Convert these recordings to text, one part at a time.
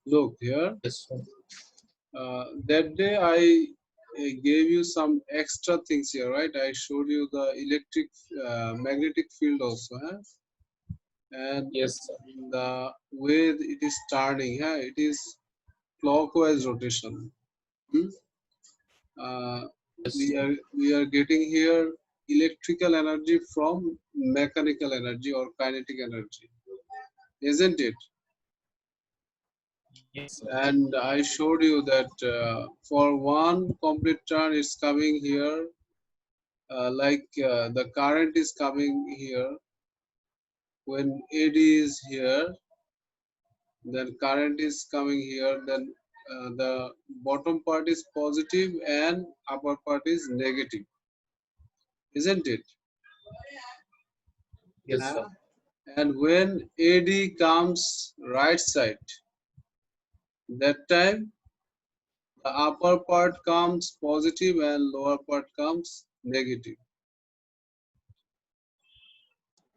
Look here. Yes, sir. That day I gave you some extra things here, right? I showed you the electric magnetic field also, huh? And Yes, sir. the way it is turning, huh? It is clockwise rotation. Hmm? Uh, Yes, we sir. are we are getting here electrical energy from mechanical energy or kinetic energy, isn't it? Yes, sir. And I showed you that for one complete turn it's coming here, the current is coming here when AD is here, then current is coming here, then the bottom part is positive and upper part is negative, isn't it? Yes, Huh? sir. And when AD comes right side, that time the upper part comes positive and lower part comes negative.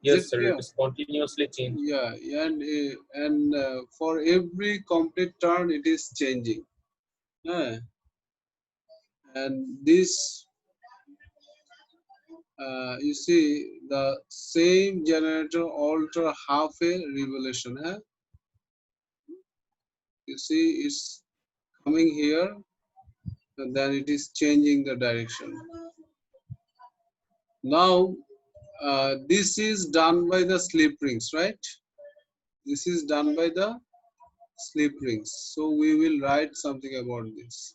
Is Yes, it sir. It clear? is continuously changing. Yeah, and for every complete turn, it is changing. And this, you see, the same generator alter half a revolution. You see, it's coming here, and then it is changing the direction. Now, this is done by the slip rings, right? This is done by the slip rings. So we will write something about this.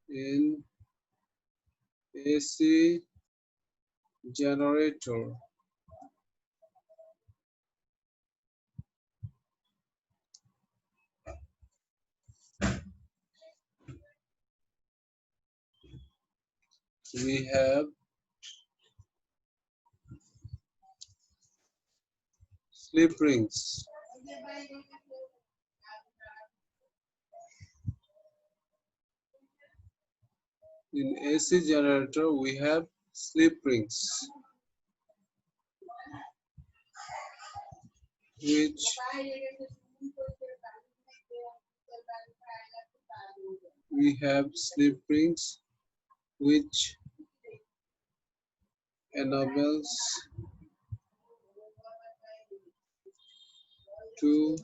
In AC generator, we have slip rings. In AC generator, we have slip rings, which we have slip rings which enables to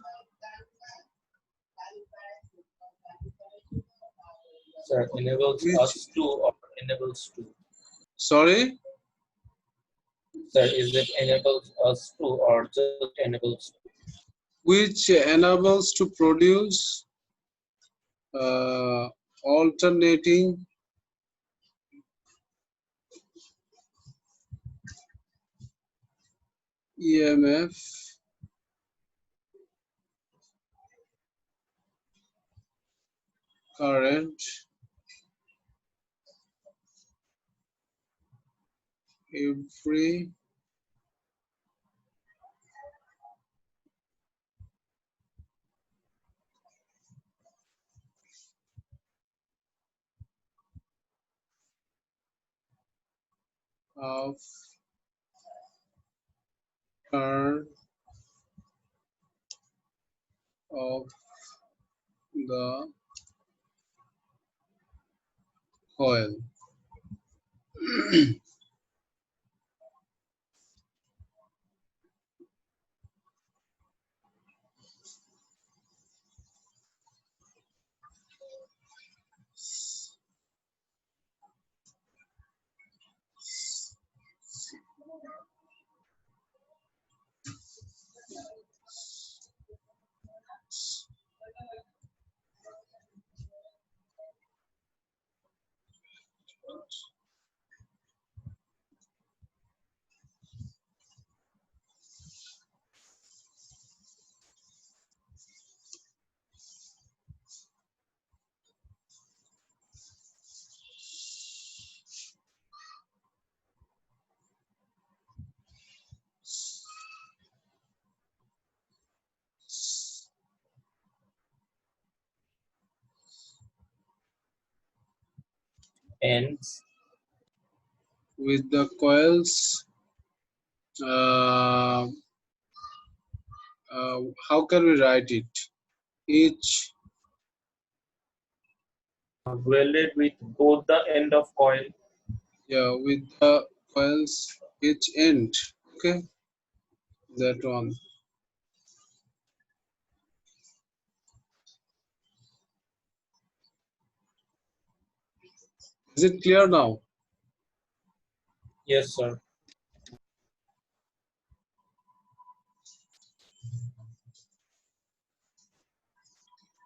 Sir, enables which us to or enables to. sorry Sir, is it enables us to or just enables to? which enables to produce alternating EMF current every half turn of the coil. Ends with the coils. Uh, how can we write it? Each, Welded with both the end of coil. yeah, with the coils each end. Okay, that one. Is it clear now? Yes, sir.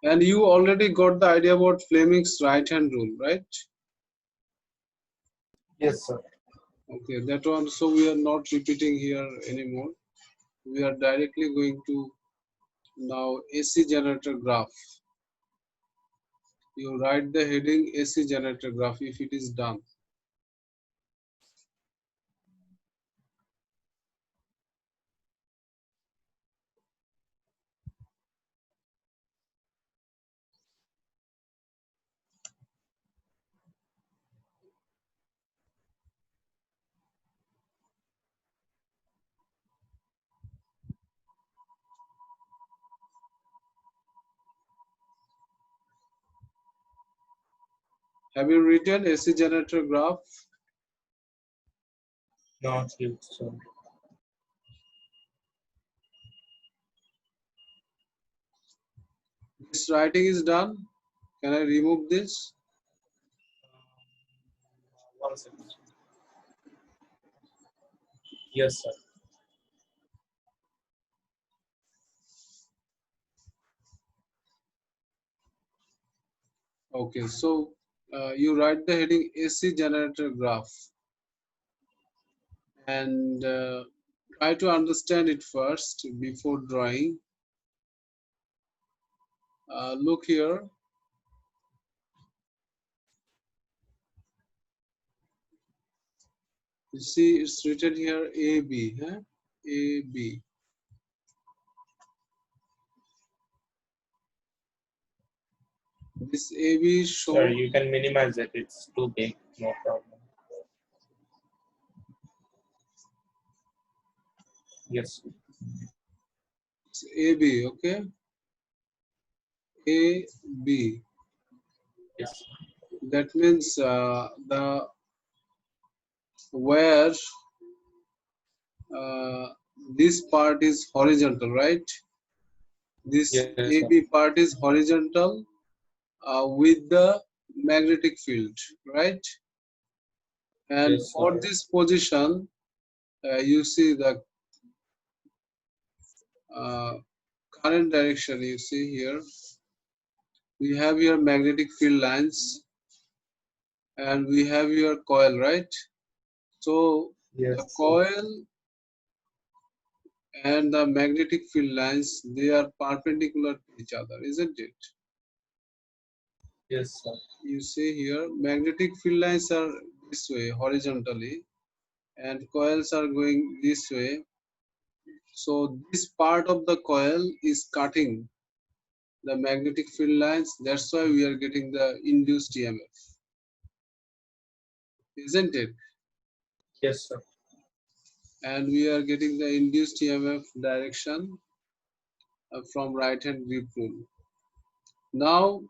And you already got the idea about Fleming's right hand rule, right? Yes, sir. Okay, that one. So we are not repeating here anymore. We are directly going to now AC generator graph. You write the heading AC generator graph if it is done. Have you written AC generator graph? Not yet, sir. This writing is done. Can I remove this? One second. Yes, sir. Okay, so you write the heading AC generator graph and try to understand it first before drawing. Look here. You see, it's written here AB, huh? AB. This AB is Sir, shown. you can minimize it. It's too big. No problem. Yes. It's AB, okay? AB. Yes. That means the where uh, this part is horizontal, right? This Yes, sir. AB part is horizontal with the magnetic field, right? And Yes, for sir. this position, you see the uh, current direction. You see here, we have your magnetic field lines, and we have your coil, right? So the Yes, sir. coil and the magnetic field lines, they are perpendicular to each other, isn't it? Yes, sir. You see here, magnetic field lines are this way horizontally, and coils are going this way. So this part of the coil is cutting the magnetic field lines. That's why we are getting the induced EMF, isn't it? Yes, sir. And we are getting the induced EMF direction from right hand grip rule. Now,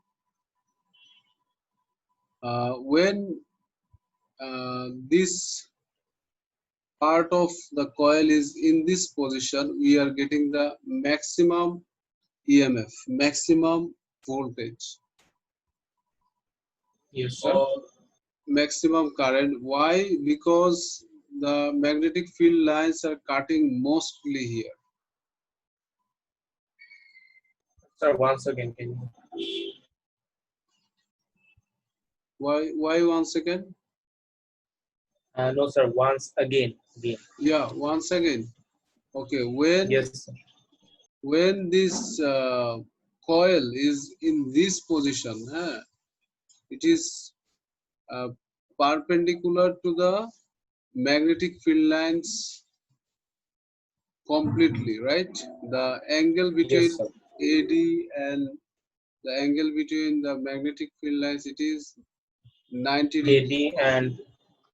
when this part of the coil is in this position, we are getting the maximum EMF, maximum voltage, Yes, sir. or maximum current. Why? Because the magnetic field lines are cutting mostly here. Sir, once again, can you? Why once again? No, sir. Once again. Again. Yeah, once again. Okay, when Yes, sir. when this coil is in this position, it is uh, perpendicular to the magnetic field lines completely, right? The angle between Yes, sir. AD and the angle between the magnetic field lines, it is 90 degrees. AD and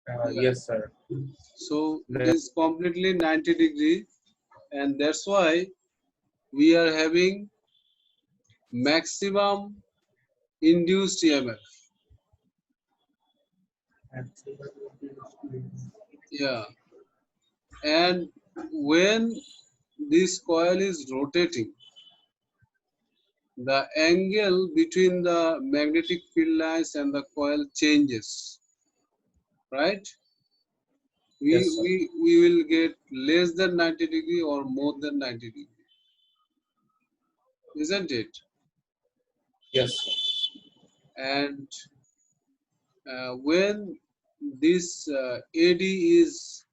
Yeah. Yes, sir. So it The, is completely 90-degree, and that's why we are having maximum induced EMF. Yeah. And when this coil is rotating, the angle between the magnetic field lines and the coil changes, right? yes, sir. We will get less than 90-degree or more than 90-degree, isn't it? Yes, sir. And when this AD is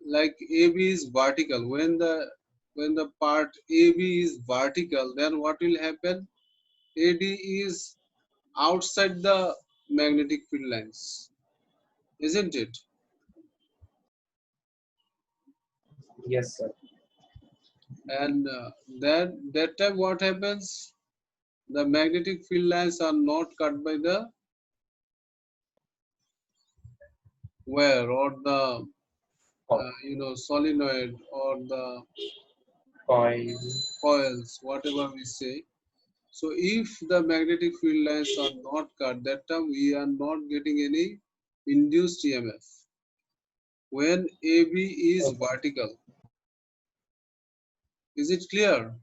like AB is vertical, when the part AB is vertical, then what will happen? AD is outside the magnetic field lines, isn't it? Yes, sir. And that time what happens? The magnetic field lines are not cut by the wire or the Co- solenoid or the Coil. coils, whatever we say. So if the magnetic field lines are not cut, that time we are not getting any induced EMF. When AB is Okay. vertical, is it clear?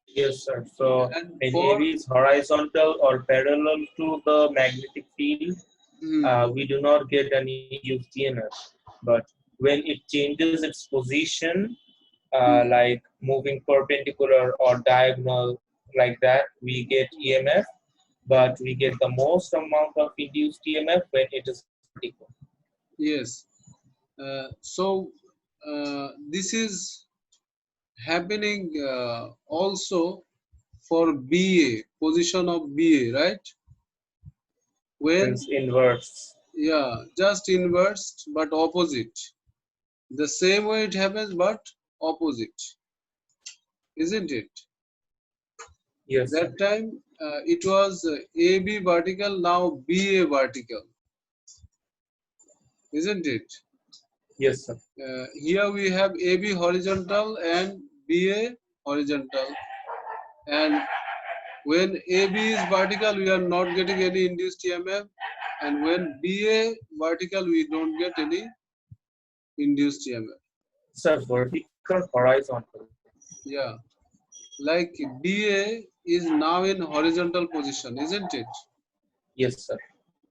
Yes, sir. So And when for AB is horizontal or parallel to the magnetic field, hmm, we do not get any induced EMF. But when it changes its position, hmm, like moving perpendicular or diagonal like that, we get EMF, but we get the most amount of induced EMF when it is vertical. yes. So this is happening also for BA, position of BA, right? When Means inverse. yeah, just inverse but opposite. The same way it happens but opposite, isn't it? Yes, sir. That time it was AB vertical, now BA vertical, isn't it? Yes, sir. Here we have AB horizontal and BA horizontal, and when AB is vertical, we are not getting any induced EMF, and when BA vertical, we don't get any induced EMF. Sir, vertical or horizontal? Yeah, like BA is now in horizontal position, isn't it? Yes, sir.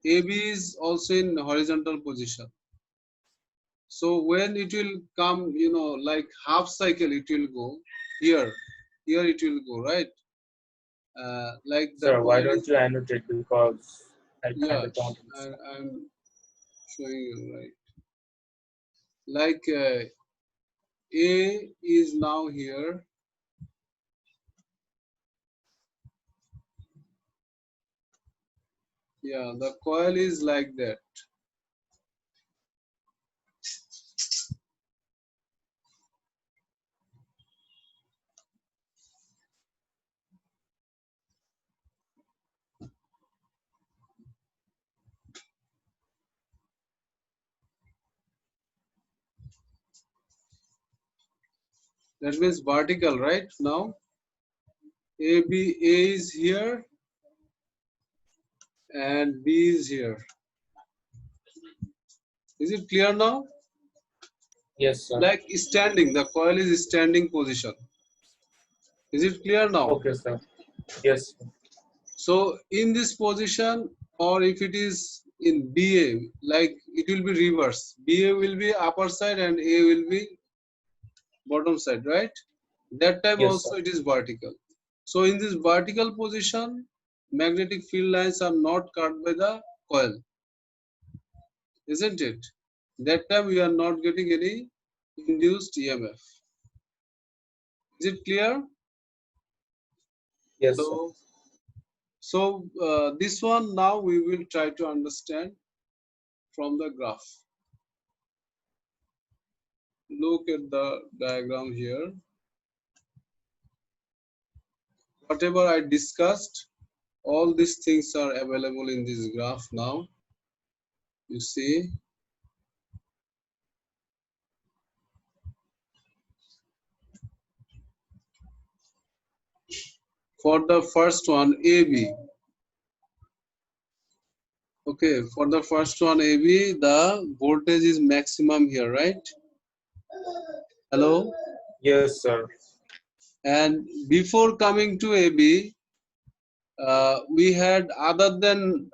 AB is also in horizontal position. So when it will come, like half cycle, it will go here. Here it will go, right? Like the Sir, why coil don't is, you annotate because I kind yeah, of don't I, understand. I'm showing you, right? Like A is now here. Yeah, the coil is like that. That means vertical, right? Now A is here and B is here. Is it clear now? Yes, sir. Like standing, the coil is standing position. Is it clear now? Okay, sir. Yes, sir. So in this position, or if it is in BA, like it will be reverse. BA will be upper side and A will be bottom side, right? That time Yes, sir. also it is vertical. So in this vertical position, magnetic field lines are not cut by the coil, isn't it? That time we are not getting any induced EMF. Is it clear? Yes, sir. So, so this one now we will try to understand from the graph. Look at the diagram here. Whatever I discussed, all these things are available in this graph now. You see, for the first one, AB. Okay, for the first one, AB, the voltage is maximum here, right? Hello? Yes, sir. And before coming to AB, we had other than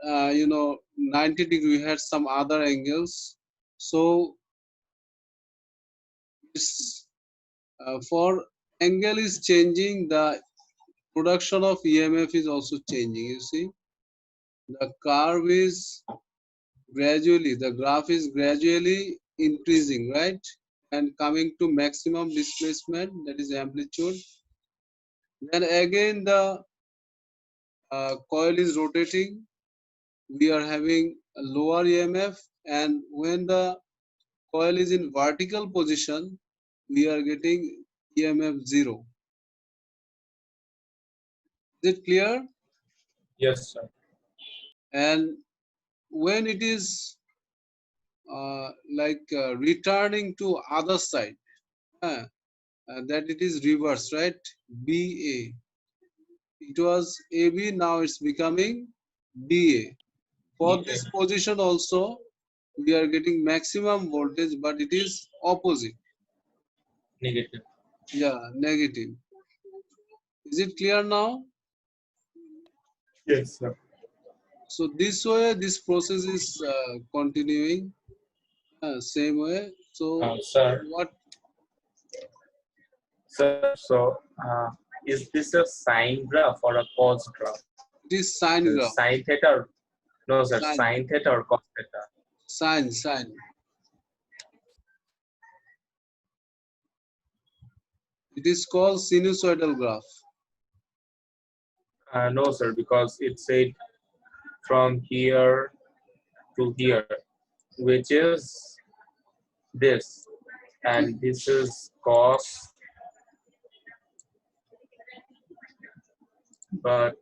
90 degree, we had some other angles. So it's for angle is changing, the production of EMF is also changing. You see, the curve is gradually, the graph is gradually increasing, right? And coming to maximum displacement, that is amplitude. Then again the coil is rotating. We are having a lower EMF, and when the coil is in vertical position, we are getting EMF 0. Is it clear? Yes, sir. And when it is returning to other side, uh, that it is reverse, right? BA. It was AB, now it's becoming BA. For EA this position also, we are getting maximum voltage, but it is opposite. negative. Yeah, negative. Is it clear now? Yes, sir. So this way, this process is continuing same way. So Sir, what so is this a sine graph or a cos graph? it is sine graph, Sine theta? No, sir. sine, Sine theta or cos theta? sine. It is called sinusoidal graph. No, sir, because it said from here to here, which is this, and this is cos, but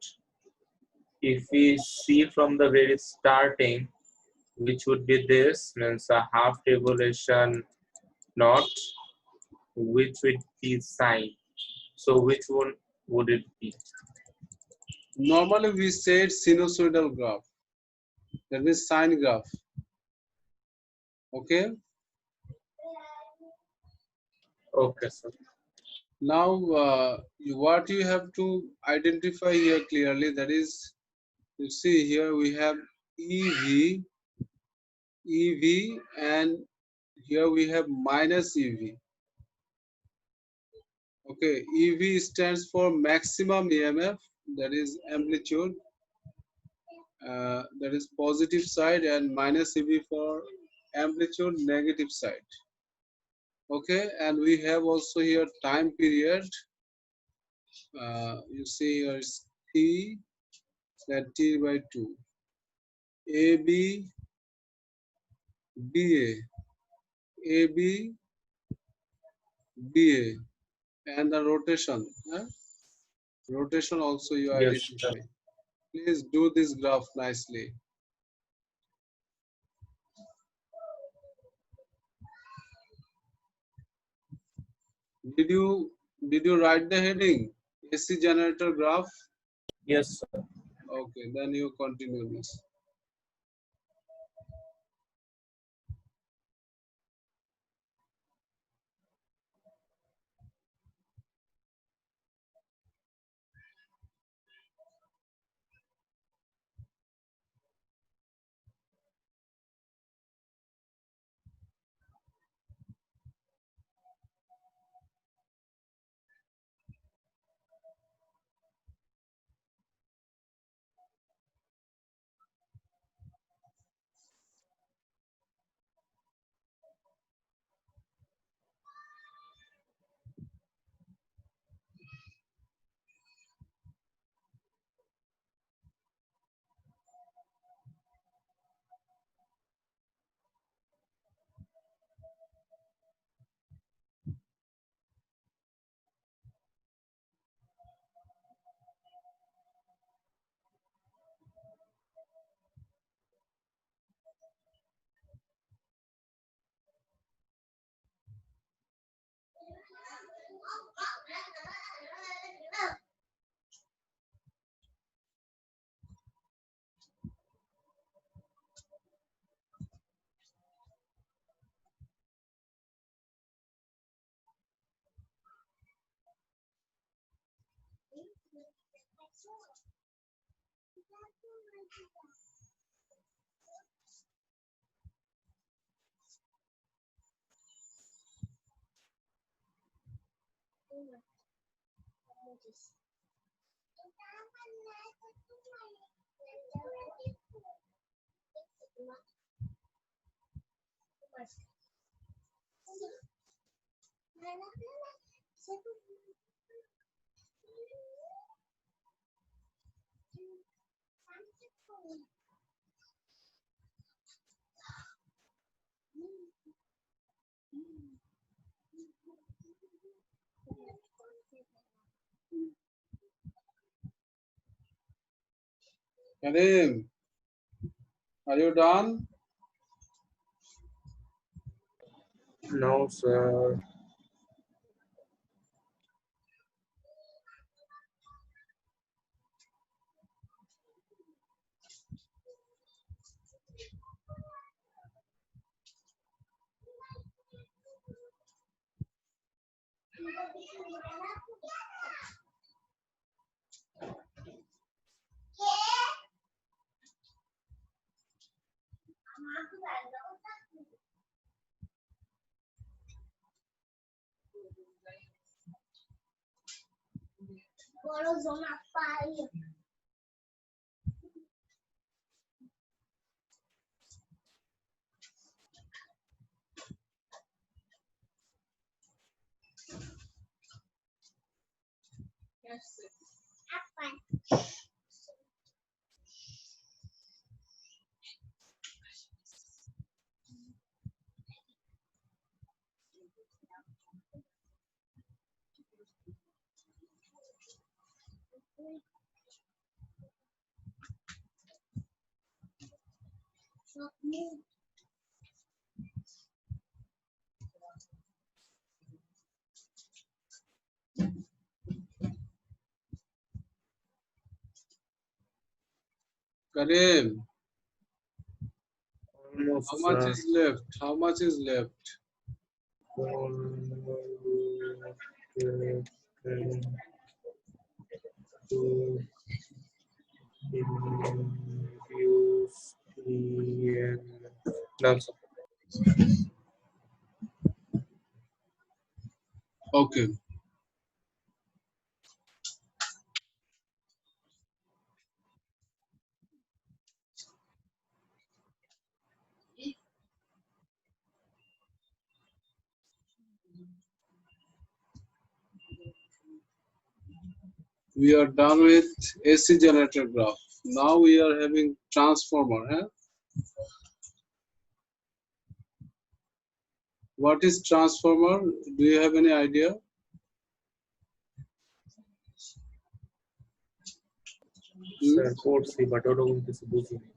if we see from the very starting, which would be this, means a half revolution not, which would be sine. So which one would it be? Normally we said sinusoidal graph. That means sine graph. Okay. Okay, sir. Now, what you have to identify here clearly, that is, you see here we have EV, and here we have minus EV. Okay, EV stands for maximum EMF, that is amplitude, that is positive side, and minus EV for amplitude negative side. Okay, and we have also here time period. You see here is T, that T by 2. AB, BA, AB, BA, and the rotation. Rotation also you Yes, sir. identify. Please do this graph nicely. Did you write the heading? AC generator graph? Yes, sir. Okay, then you continue this. Karim, are you done? No, sir. Karim, how Almost, much sir. is left? How much is left? To induce EM. Done, sir. Okay. We are done with AC generator graph. Now we are having transformer. Huh? What is transformer? Do you have any idea? Sir, পড়ছি but ওরকম কিছু বুঝিনি।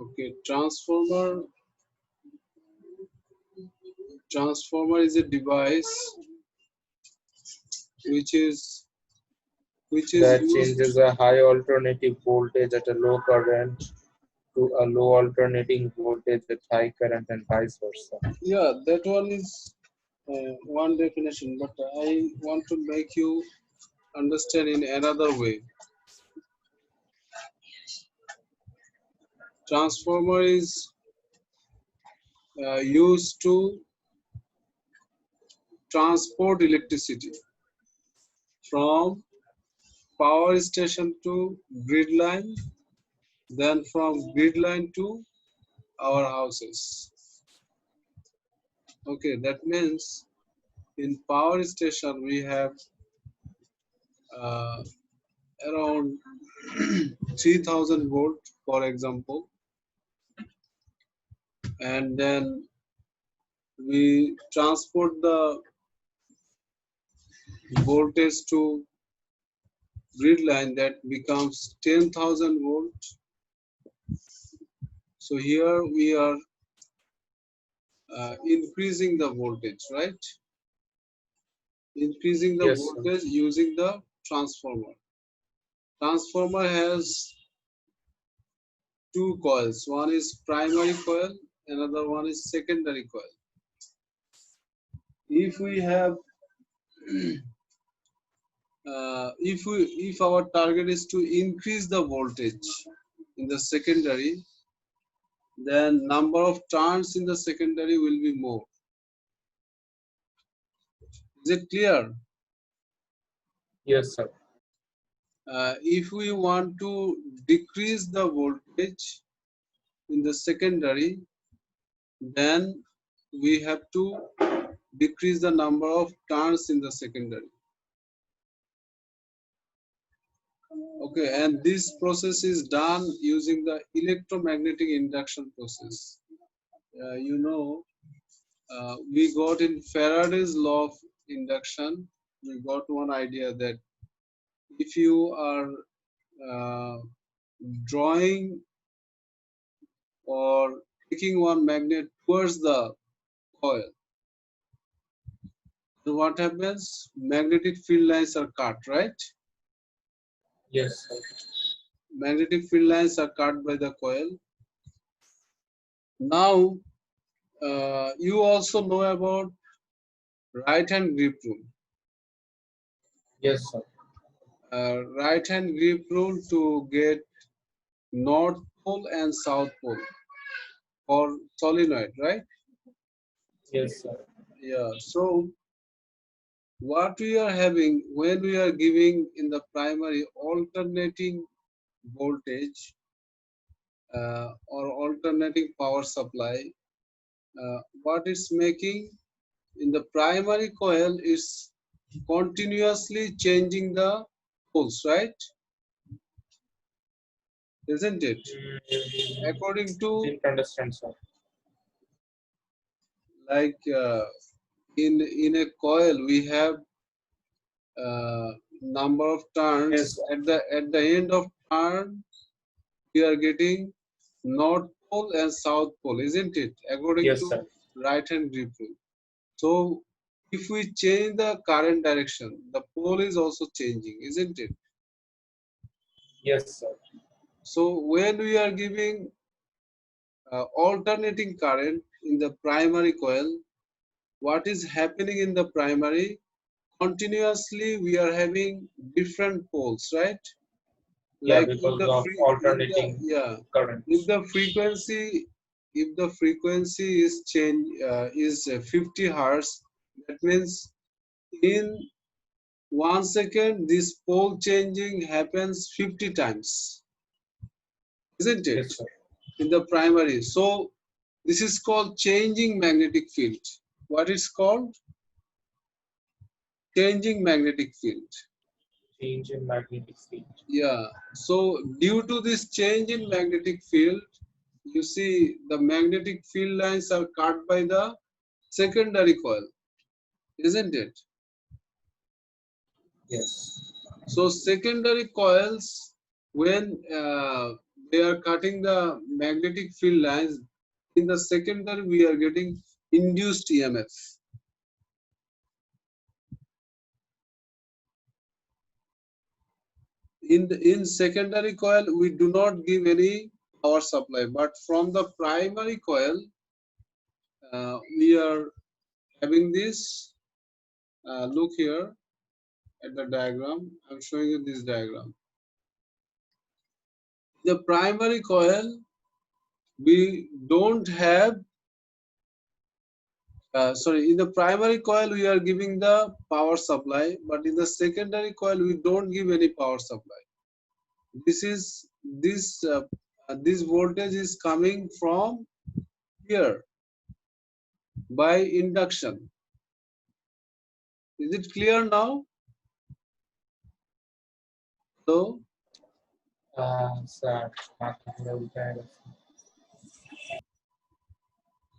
Okay, transformer is a device which is That used. changes a high alternating voltage at a low current to a low alternating voltage at high current and vice versa. Yeah, that one is one definition, but I want to make you understand in another way. Transformer is used to transport electricity from power station to grid line, then from grid line to our houses. Okay, that means in power station we have uh, around 3000 volt, for example, and then we transport the voltage to grid line that becomes 10,000 volt. So here we are increasing the voltage, right? Increasing the Yes, sir. voltage using the transformer. Transformer has two coils. One is primary coil, another one is secondary coil. If we have if our target is to increase the voltage in the secondary, then number of turns in the secondary will be more. Is it clear? Yes, sir. If we want to decrease the voltage in the secondary, then we have to decrease the number of turns in the secondary. Okay, and this process is done using the electromagnetic induction process. We got in Faraday's law of induction, we got one idea that if you are uh, drawing or taking one magnet towards the coil, then what happens? Magnetic field lines are cut, right? Yes, sir. Magnetic field lines are cut by the coil. Now, you also know about right hand grip rule. Yes, sir. Right hand grip rule to get north pole and south pole for solenoid, right? Yes, sir. Yeah. So what we are having when we are giving in the primary alternating voltage or alternating power supply, what it's making in the primary coil is continuously changing the poles, right? Isn't it? According to Didn't understand, sir. like in a coil we have number of turns Yes, sir. at the end of turn we are getting north pole and south pole, isn't it? According Yes, to sir. right hand grip rule. So if we change the current direction, the pole is also changing, isn't it? Yes, sir. So when we are giving alternating current in the primary coil, what is happening in the primary? Continuously we are having different poles, right? Yeah, Like if because the of free if the alternating yeah if currents. the frequency if the frequency is change is 50 hertz, that means in 1 second this pole changing happens 50 times, isn't it? Yes, sir. In the primary, so this is called changing magnetic field. What is called? Changing magnetic field. Change in magnetic field. Yeah, so due to this change in magnetic field, you see the magnetic field lines are cut by the secondary coil, isn't it? Yes. So secondary coils, when they are cutting the magnetic field lines, in the secondary we are getting induced EMF. In secondary coil, we do not give any power supply, but from the primary coil, we are having this. Look here at the diagram. I'm showing you this diagram. The primary coil, we don't have, sorry, in the primary coil, we are giving the power supply, but in the secondary coil, we don't give any power supply. This is this voltage is coming from here by induction. Is it clear now? So, Sir.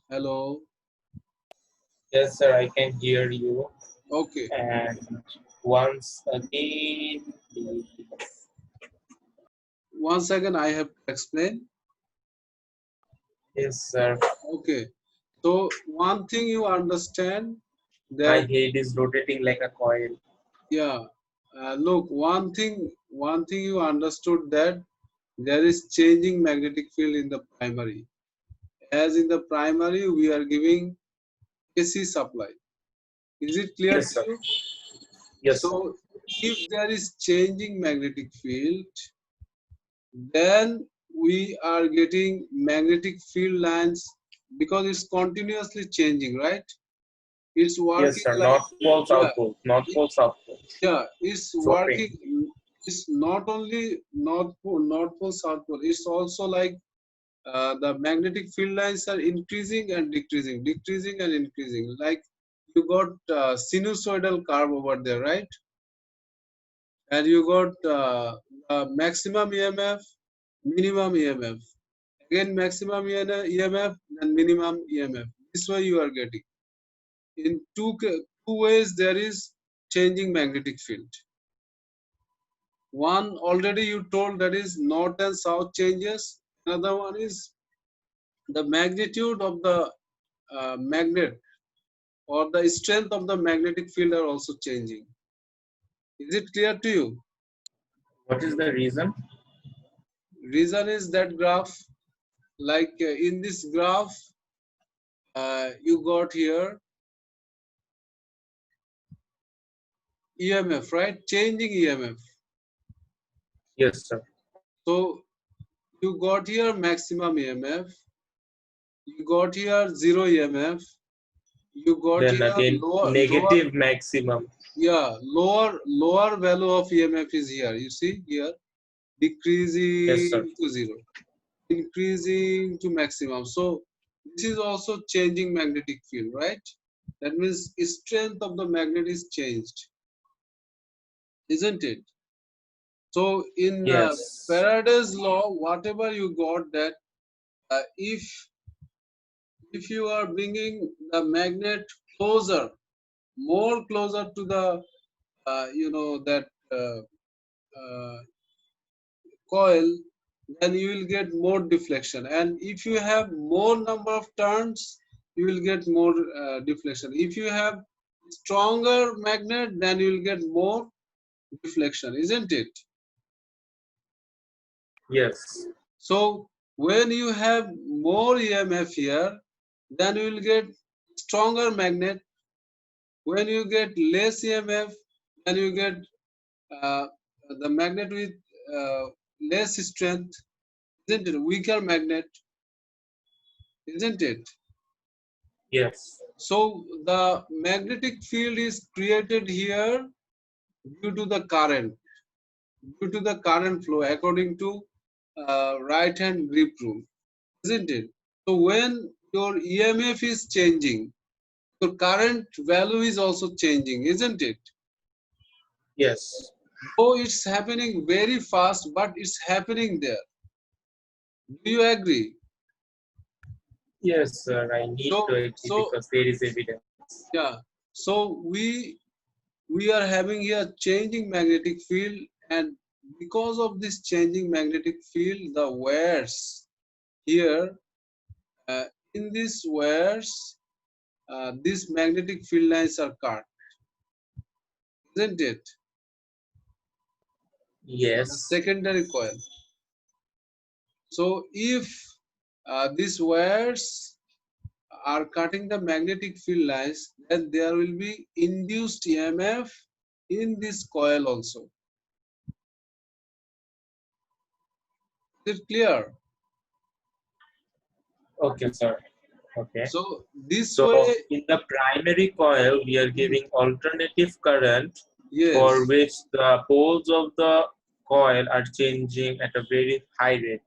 hello. Yes, sir. I can hear you. Okay. And once again, please. Once again, I have to explain. Yes, sir. Okay. So one thing you understand My that head is rotating like a coil. yeah. Look, one thing you understood that there is changing magnetic field in the primary. As in the primary, we are giving AC supply. Is it clear Yes, to sir. you? Yes, sir. So if there is changing magnetic field, then we are getting magnetic field lines because it's continuously changing, right? It's Yes, working sir. like, North pole, yeah, south pole, North it, pole, south pole. yeah, it's Swapping. working. It's not only North Pole, South Pole. It's also like the magnetic field lines are increasing and decreasing, decreasing and increasing. Like you got sinusoidal curve over there, right? And you got maximum EMF, minimum EMF. Again, maximum EMF and minimum EMF. This way you are getting. In two ways, there is changing magnetic field. One already you told, that is north and south changes. Another one is the magnitude of the magnet or the strength of the magnetic field are also changing. Is it clear to you? What is the reason? Reason is that graph, like in this graph, you got here EMF, right? Changing EMF. Yes, sir. So you got here maximum EMF, you got here zero EMF, you got Then here again, negative maximum. yeah, lower value of EMF is here. You see here, Yes, sir. decreasing to zero, increasing to maximum. So this is also changing magnetic field, right? That means strength of the magnet is changed, isn't it? So in Yes. Faraday's law, whatever you got, that if you are bringing the magnet closer, more closer to the that uh, coil, then you will get more deflection. And if you have more number of turns, you will get more deflection. If you have stronger magnet, then you will get more deflection, isn't it? Yes. So when you have more EMF here, then you will get stronger magnet. When you get less EMF, then you get uh, the magnet with uh, less strength, isn't it? Weaker magnet, isn't it? Yes. So the magnetic field is created here due to the current, due to the current flow according to right hand grip rule, isn't it? So when your EMF is changing, your current value is also changing, isn't it? Yes. Though it's happening very fast, but it's happening there. Do you agree? Yes, sir. I need to So, agree so because there is evidence. yeah. So we are having here changing magnetic field, and because of this changing magnetic field, the wires here uh, in these wires, these magnetic field lines are cut, isn't it? The Yes. secondary coil. So if these wires are cutting the magnetic field lines, then there will be induced EMF in this coil also. Is it clear? Okay, sir. Okay. So this So way, in the primary coil, we are giving alternative current for yes, which the poles of the coil are changing at a very high rate.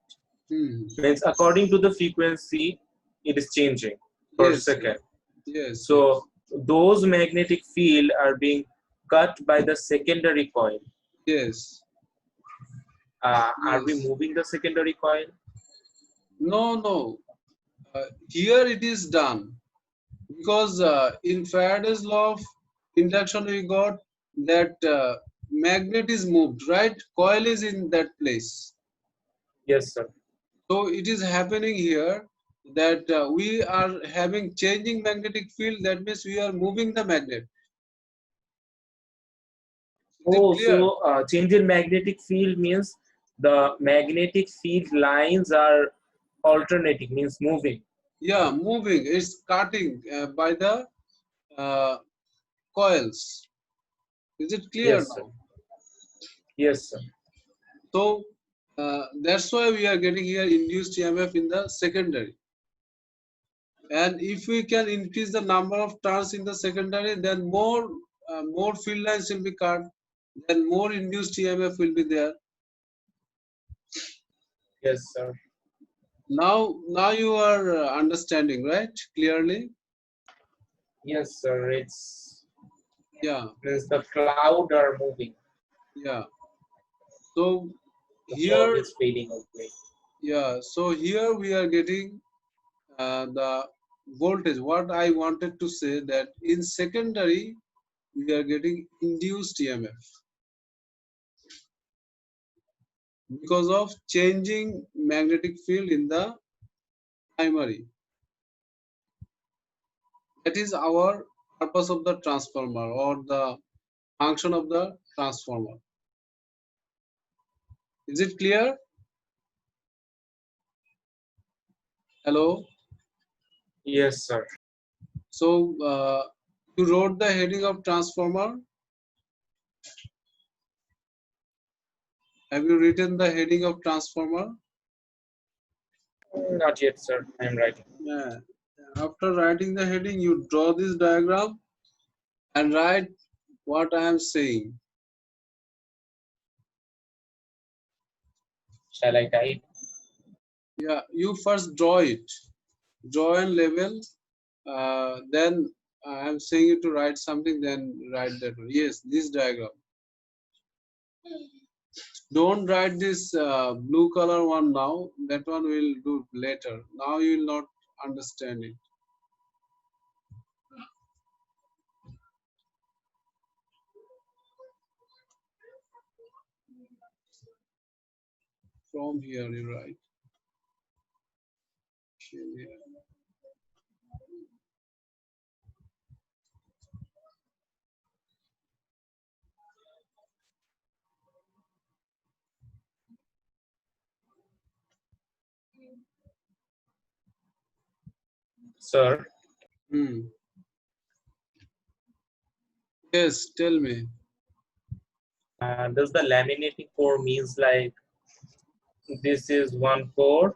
hmm, Means according to the frequency, it is changing per yes, second. yes, yes, So those magnetic field are being cut by the secondary coil. yes, Are we yes. moving the secondary coil? No, no. Here it is done because in Faraday's law of induction, we got that magnet is moved, right? Coil is in that place. Yes, sir. So it is happening here that we are having changing magnetic field. That means we are moving the magnet. Is it Oh, clear? so change in magnetic field means the magnetic field lines are alternating, means moving. Yeah, moving. It's cutting by the uh, coils. Is it clear Yes, sir. now? Yes, sir. So that's why we are getting here induced EMF in the secondary. And if we can increase the number of turns in the secondary, then more field lines will be cut, then more induced EMF will be there. Yes, sir. Now you are understanding, right? Clearly. Yes, sir. It's Yeah, means the cloud are moving. yeah. So The fog here, is fading away. yeah. So here we are getting the voltage. What I wanted to say that in secondary we are getting induced EMF because of changing magnetic field in the primary. That is our purpose of the transformer or the function of the transformer. Is it clear? Hello. Yes, sir. So you wrote the heading of transformer. Have you written the heading of transformer? Not yet, sir. I'm writing. Yeah. After writing the heading, you draw this diagram and write what I am saying. Shall I type? Yeah, you first draw it. Draw and label. Then I am saying you to write something, then write that one. Yes, this diagram. Don't write this blue color one now. That one will do later. Now you will not understand it. From here you write. Here. Sir, Hmm. Yes, tell me. does the laminating core means like this is one core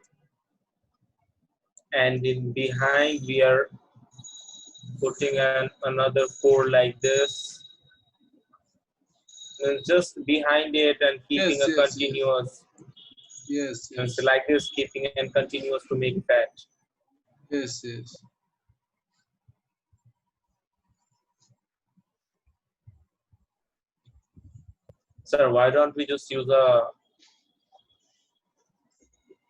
and in behind we are putting another core like this and just behind it and keeping Yes, a yes, yes, continuous yes, and yes, like this keeping and continuous to make fat. yes, yes. Sir, why don't we just use a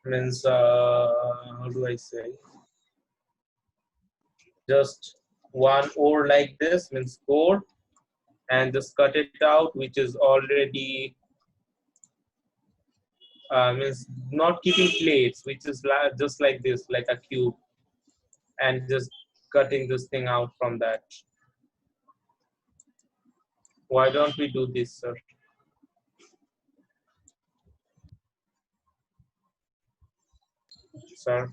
means how do I say just one ore like this means core and just cut it out which is already means not keeping plates which is just like this like a cube and just cutting this thing out from that. Why don't we do this, sir? Sir,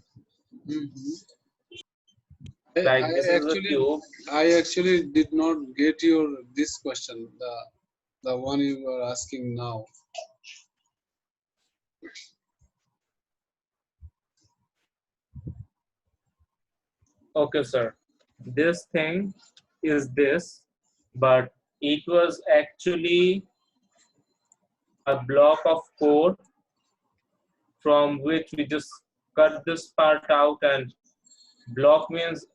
Mhm. like I this is a actually cube. did not get your this question, the one you are asking now. Okay, sir. This thing is this, but it was actually a block of code from which we just cut this part out and block means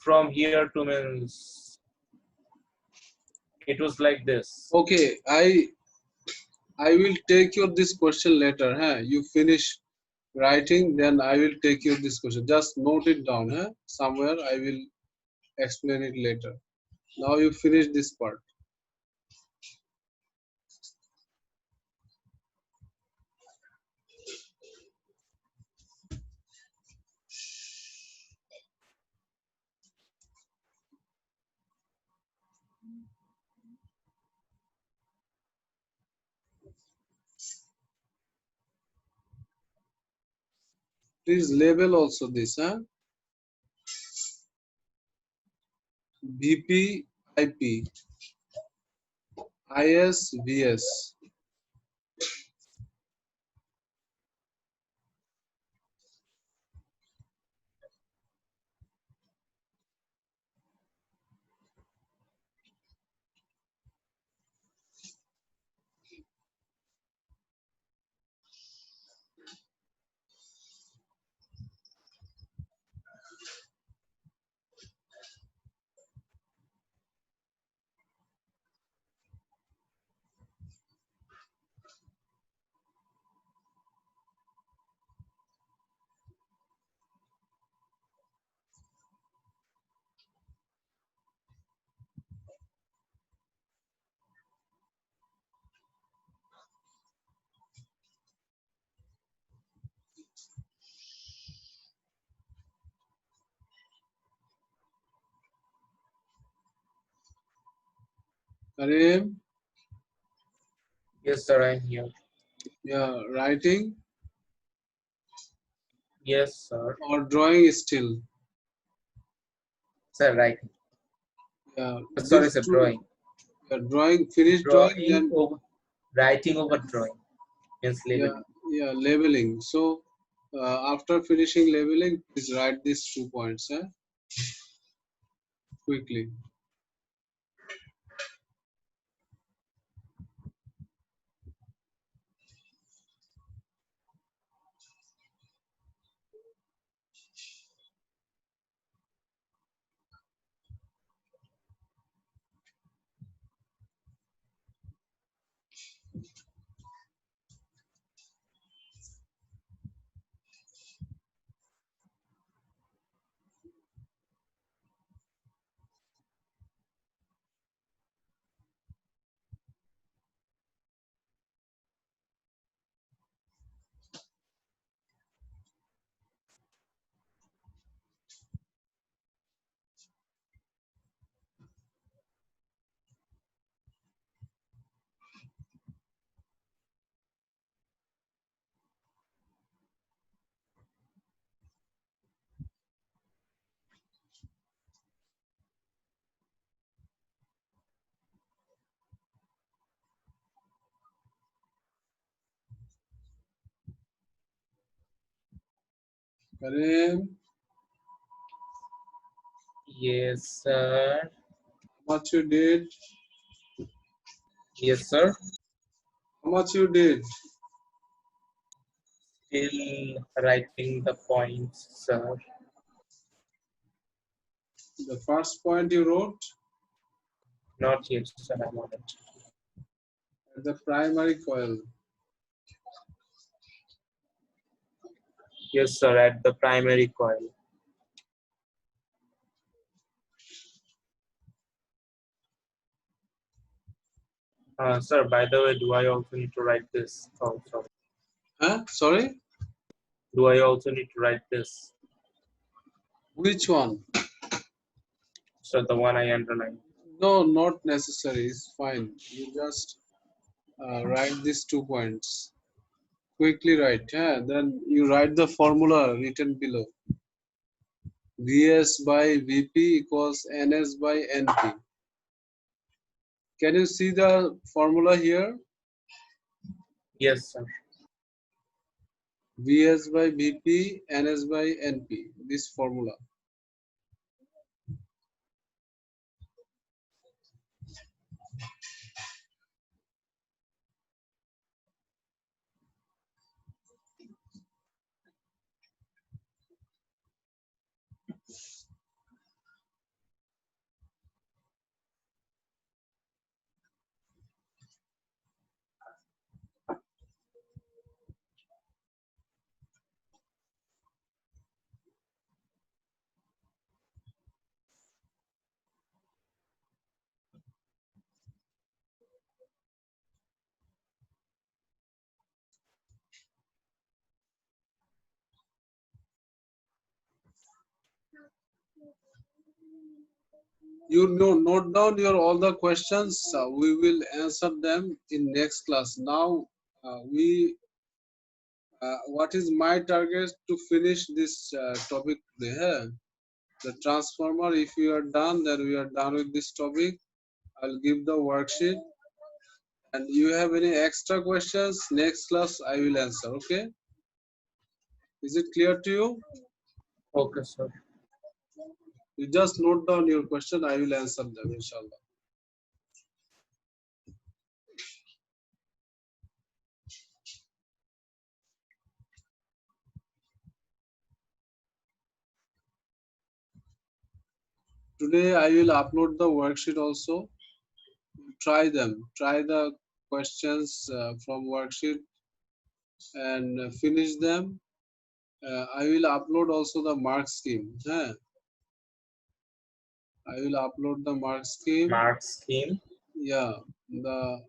from here to means it was like this. Okay, I will take your this question later. Huh? You finish writing, then I will take your this question. Just note it down. Huh? Somewhere I will explain it later. Now you finish this part. Please label also this. Huh? VP IP. IS VS. Karim, Yes, sir, I'm here. yeah, writing Yes, sir. or drawing still. Sir, right. Yeah, Sorry, these sir, two. drawing. Yeah, drawing, finish drawing, Drawing then over, writing over drawing means yeah, labeling. yeah, labeling. So after finishing labeling, please write these 2 points, quickly. Karim, Yes, sir. how much you did? Yes, sir. How much you did? Still writing the points, sir. The first point you wrote Not yet, sir. I'm on it. at the primary coil. Yes, sir. At the primary coil. Sir, by the way, do I also need to write this? Oh, sorry. Huh? Sorry? Do I also need to write this? Which one? So the one I underlined. No, not necessary. It's fine. You just write these 2 points. Quickly write. Yeah. Then you write the formula written below. Vs by Vp equals Ns by Np. Can you see the formula here? Yes, sir. Vs by Vp, Ns by Np. This formula. You know, note down your all the questions. We will answer them in next class. Now, what is my target to finish this topic today? Huh? The transformer. If you are done, then we are done with this topic. I'll give the worksheet. And you have any extra questions? Next class I will answer. Okay? Is it clear to you? Okay, sir. You just note down your question. I will answer them, inshallah. Today I will upload the worksheet also. Try them. Try the questions from worksheet and finish them. I will upload also the mark scheme. Huh? I will upload the mark scheme. Mark scheme. Yeah, the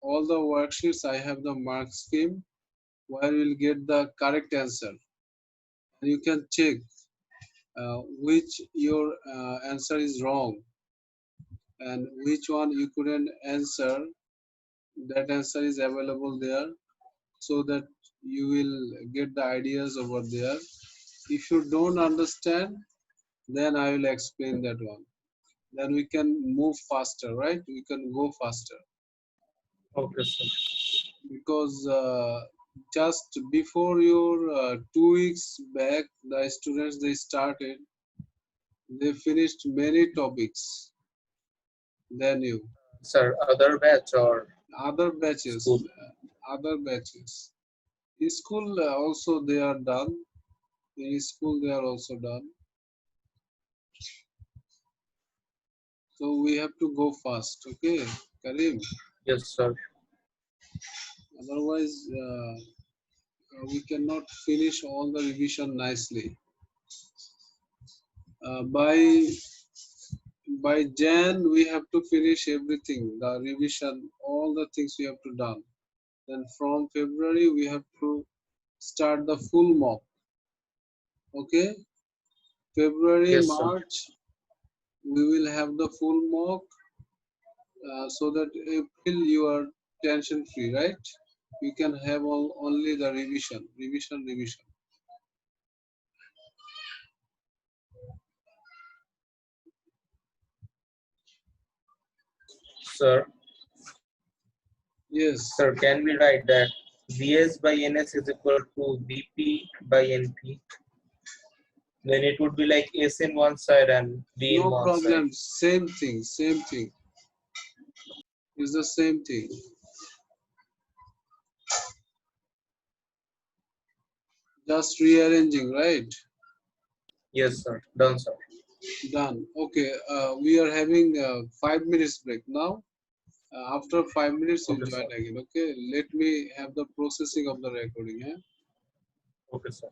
all the worksheets I have the mark scheme where you will get the correct answer. And you can check which your answer is wrong and which one you couldn't answer. That answer is available there so that you will get the ideas over there. If you don't understand, then I will explain that one. Then we can move faster, right? We can go faster Okay, sir. because just before your 2 weeks back, the students they started, they finished many topics than you. Sir, other batch or Other batches, school? other batches. In school also they are done. In school they are also done. So we have to go fast, okay, Karim. Yes, sir. Otherwise, we cannot finish all the revision nicely. By Jan, we have to finish everything, the revision, all the things we have to done. Then from February, we have to start the full mock. Okay, February, Yes, sir. March, we will have the full mock so that April you are tension free, right? You can have only the revision. Sir, Yes, sir, can we write that Vs by Ns is equal to Vp by Np? Then it would be like S in one side and V in no one side. problem. Same thing. It's the same thing. Just rearranging, right? Yes, sir. Done, sir. Done. Okay, we are having 5 minutes break now. After 5 minutes, we'll Okay, join sir. again. Okay, let me have the processing of the recording. Eh? Okay, sir.